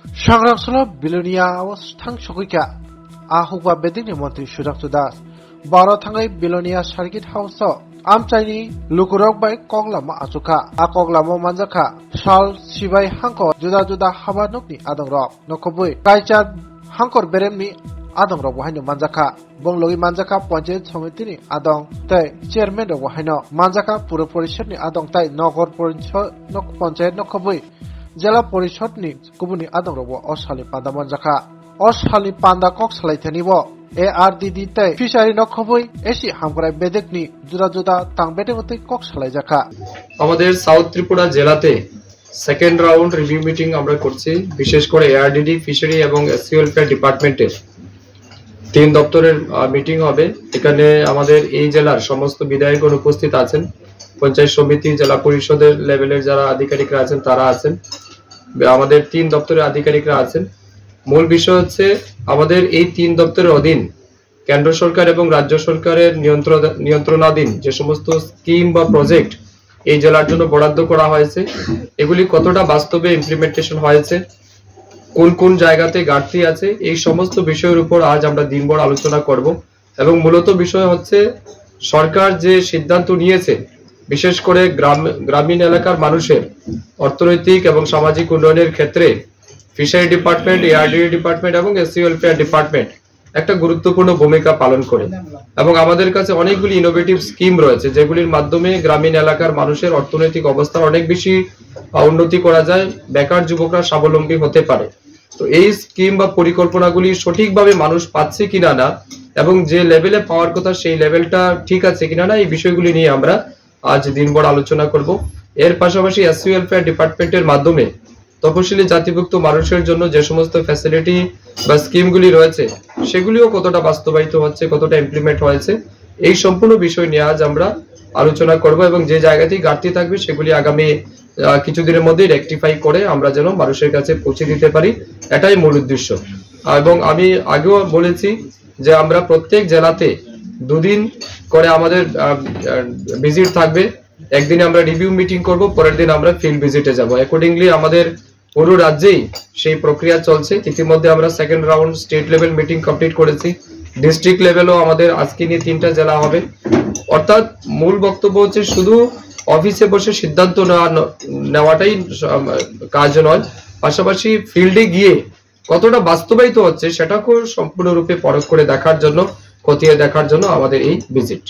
Sangrangsulo Bilonia was Tang Shokuka, Ahuba Bedini Monti Shudak Das, Baro Tangai Bilonia Circuit House, Amchani, Lukurok by Koglama Asuka, Akoglamo Manzaka, Shal Shibai Hanko, Juda Juda Habanokni Adam Rock, Nokobui, Kaicha Hankor Beremni. Adong ro wahino manjaka bonglogi manjaka panchayat samitini adong tai chairman ro wahino manjaka pura porishad ni adong tai nogor porishad nok panchayat nokobui jela porishad ni kubuni adong ro oshali panda manjaka oshali panda kok salaithani bo ARDD tai fishery nokobui esi hamkrai bedekni juda juda tangbete mate kok salaijaka আমাদের south Tripura জেলাতে second round review meeting আমরা করছি বিশেষ করে ARDD fishery এবং SC welfare ডিপার্টমেন্টের তিন দপ্তরের মিটিং হবে এখানে আমাদের এই জেলার সমস্ত বিধায়কগণ উপস্থিত আছেন পঞ্চায়েত সমিতি জেলা পরিষদের লেভেলের যারা আধিকারিকরা আছেন তারা আছেন আমাদের তিন দপ্তরের আধিকারিকরা আছেন মূল বিষয় হচ্ছে আমাদের এই তিন দপ্তরের অধীন কেন্দ্র সরকার এবং রাজ্য সরকারের নিয়ন্ত্রণাধীন যে সমস্ত স্কিম বা প্রজেক্ট এই জেলার জন্য বরাদ্দ করা হয়েছে এগুলি কতটা বাস্তবে ইমপ্লিমেন্টেশন হয়েছে কোন কোন জায়গাতে ঘাটতি আছে এই সমস্ত বিষয়ের উপর আজ আমরা দিনভর আলোচনা করব এবং মূলত বিষয় হচ্ছে সরকার যে সিদ্ধান্ত নিয়েছে বিশেষ করে গ্রামীণ এলাকার মানুষের অর্থনৈতিক এবং সামাজিক উন্নয়নের ক্ষেত্রে ফিশারি ডিপার্টমেন্ট ARDD ডিপার্টমেন্ট এবং SC ওয়েলফেয়ার ডিপার্টমেন্ট একটা গুরুত্বপূর্ণ ভূমিকা পালন করে এবং আমাদের কাছে অনেকগুলি ইনোভেটিভ স্কিম রয়েছে যেগুলির মাধ্যমে গ্রামীণ এলাকার মানুষের অর্থনৈতিক অবস্থা অনেক বেশি উন্নতি করা যায় বেকার যুবকরা স্বাবলম্বী হতে পারে তো এই স্কিম বা পরিকল্পনাগুলি সঠিকভাবে মানুষ পাচ্ছে কিনা না এবং যে লেভেলে পাওয়ার কথা সেই লেভেলটা ঠিক আছে কিনা না এই বিষয়গুলি নিয়ে আমরা আজ দিনভর আলোচনা করব এর পাশাপাশি SC ওয়েলফেয়ার ডিপার্টমেন্টের মাধ্যমে তপশিলি জাতিভুক্ত মানুষের জন্য যে সমস্ত ফ্যাসিলিটি বা স্কিমগুলি রয়েছে সেগুলিও কতটা বাস্তবায়িত হচ্ছে কতটা ইমপ্লিমেন্ট হয়েছে এই সম্পূর্ণ বিষয় নিয়ে আজ আমরা আলোচনা করব এবং যে জায়গাতেই ঘাটতি থাকবে সেগুলি আগামী কিছুদিনের মধ্যে রেকটিফাই করে আমরা যেন মানুষের কাছে পৌঁছে দিতে পারি এটাই মূল উদ্দেশ্য এবং আমি আগেও বলেছি যে আমরা প্রত্যেক জেলাতে দুদিন করে আমাদের ভিজিট থাকবে একদিন আমরা রিভিউ মিটিং করব পরের দিন আমরা ফিল্ড ভিজিটে যাব অ্যাকর্ডিংলি আমাদের পুরো রাজ্যেই সেই প্রক্রিয়া চলছে ইতিমধ্যে আমরা second round state level meeting complete করেছি ডিস্ট্রিক্ট লেভেলও আমাদের আজকে নিয়ে 3টা জেলা হবে অর্থাৎ মূল বক্তব্য হচ্ছে শুধু অফিসে বসে সিদ্ধান্ত নেওয়াটাই কাজ নয় পাশাপাশি ফিল্ডে গিয়ে কতটা বাস্তবায়িত হচ্ছে সেটাকেও সম্পূর্ণরূপে পরখ করে দেখার জন্য খতিয়ে দেখার জন্য আমাদের এই ভিজিট